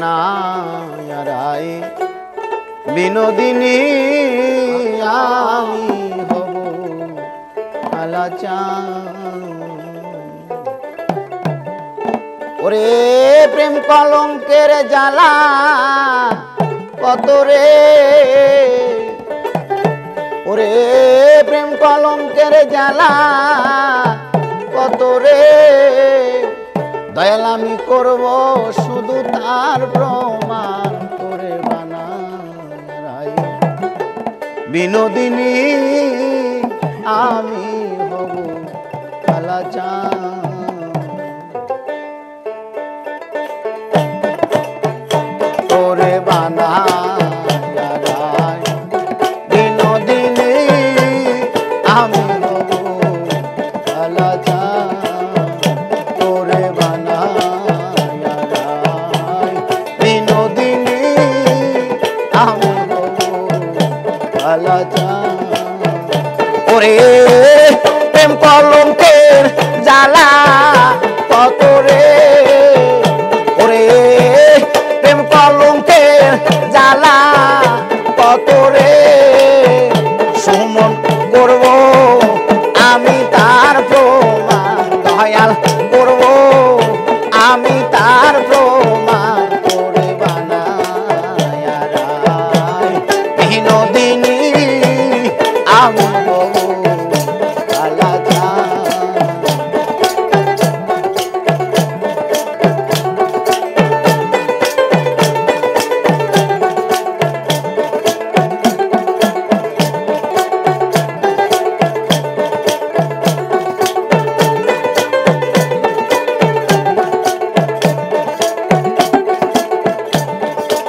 নায়ারাই বিনোদিনী আমি হব আলাচান। ওরে প্রেম কলঙ্কের জ্বালা কত রে, ওরে প্রেম কলঙ্কের জ্বালা কত রে, দয়াল আমি করব শুধু তার প্রমাণ করে বানাই বিনোদিনী আমি হব কালাচান। তোরে বানাই বিনোদিনী আমি হব কালাচান। তোরে বানাই বিনোদিনী আমি হব কালাচান। ওরে প্রেম কলঙ্কের জ্বালা কত রে, ওরে প্রেম কলঙ্কের জ্বালা কত রে, সুমন করব আমি তার প্রমাণ, দয়াল করব আমি তার প্রমাণ করে বানাই বিনোদিনী আমি হব কালাচান।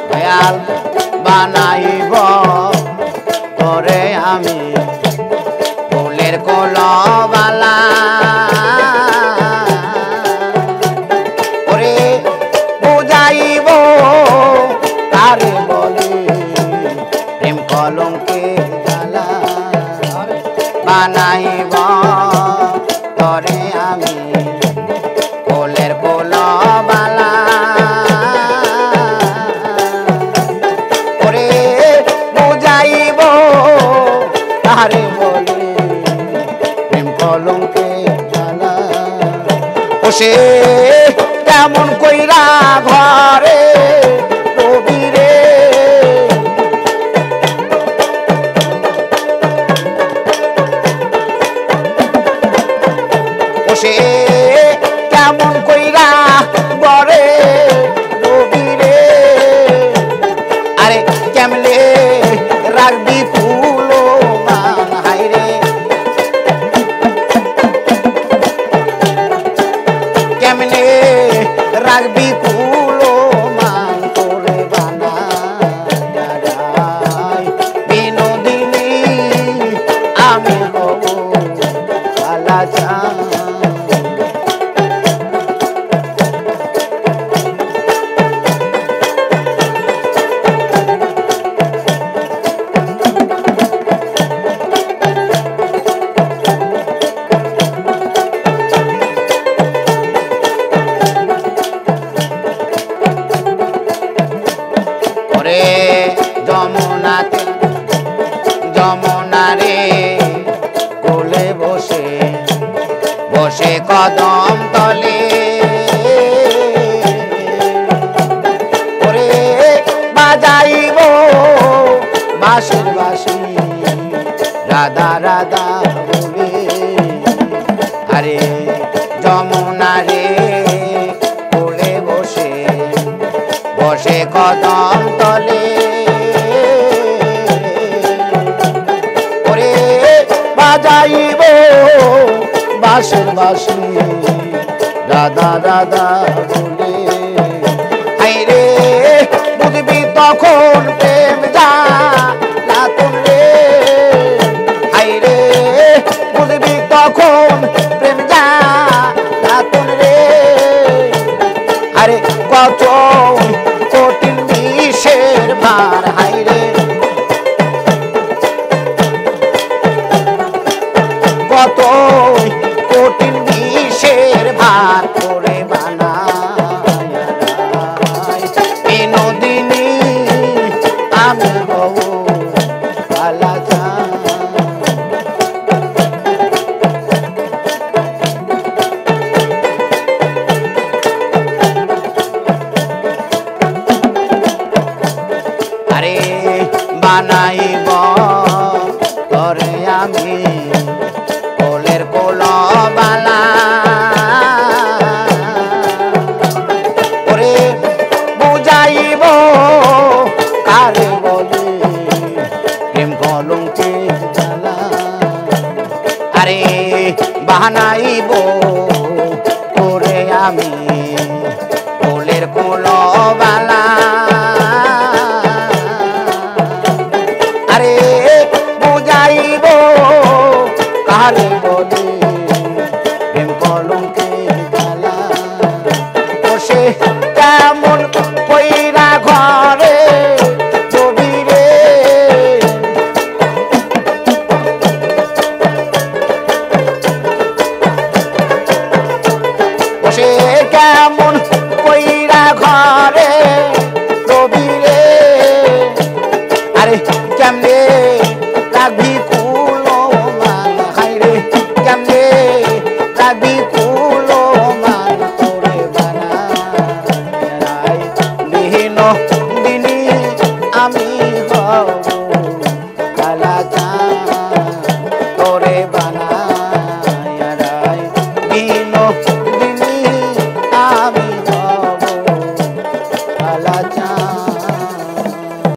দয়াল বানাইব তোরে আমি ফুলের কলবালা, ওরে বুঝাইব তারে বলে প্রেম কলঙ্কের জ্বালা, বানাইব তোরে আমি ফুলের কলবালা, ওরে বুঝাইব তারে বলে প্রেম কলঙ্কের জ্বালা। ও সে কেমন কইরা ঘরে রবি রে, ও সে কেমন কইরা ঘরে রবি রে, আরে কেমনে রাখবি ফুল মান হাইরে, কেমনে রাখবি ফুল মান করে বানাই বিনোদিনী আমি হব কালাচান। ওরে যমুনাতে যমুনা রে কোলে বসে বসে কদম তলে, ওরে বাজাইব বাঁশির বাঁশি রাধা রাধা বলে, আরে যমুনা রে কোলে বসে বসে কদম তলে, ওরে বাজাইব বাঁশির বাঁশি রাধা রাধা বলে, হাইরে বুঝবি তখন প্রেম জ্বালা রে, হাইরে বুঝবি তখন প্রেম জ্বালা রে, আরে কত কঠিন বিষের ভার হাইরে, কত কঠিন বিষের ভার করে বানাই বানাইব তরে আমি কোলের কোলবালা ওরে বুঝাইব কারে বলি প্রেম কলঙ্কে জ্বালা আরে বানাইব তোরে আমি কোলের কোলবালা আরে বুঝাইব কারে বলি প্রেম কলঙ্কে জ্বালা ও সে কেমন কইরা ঘর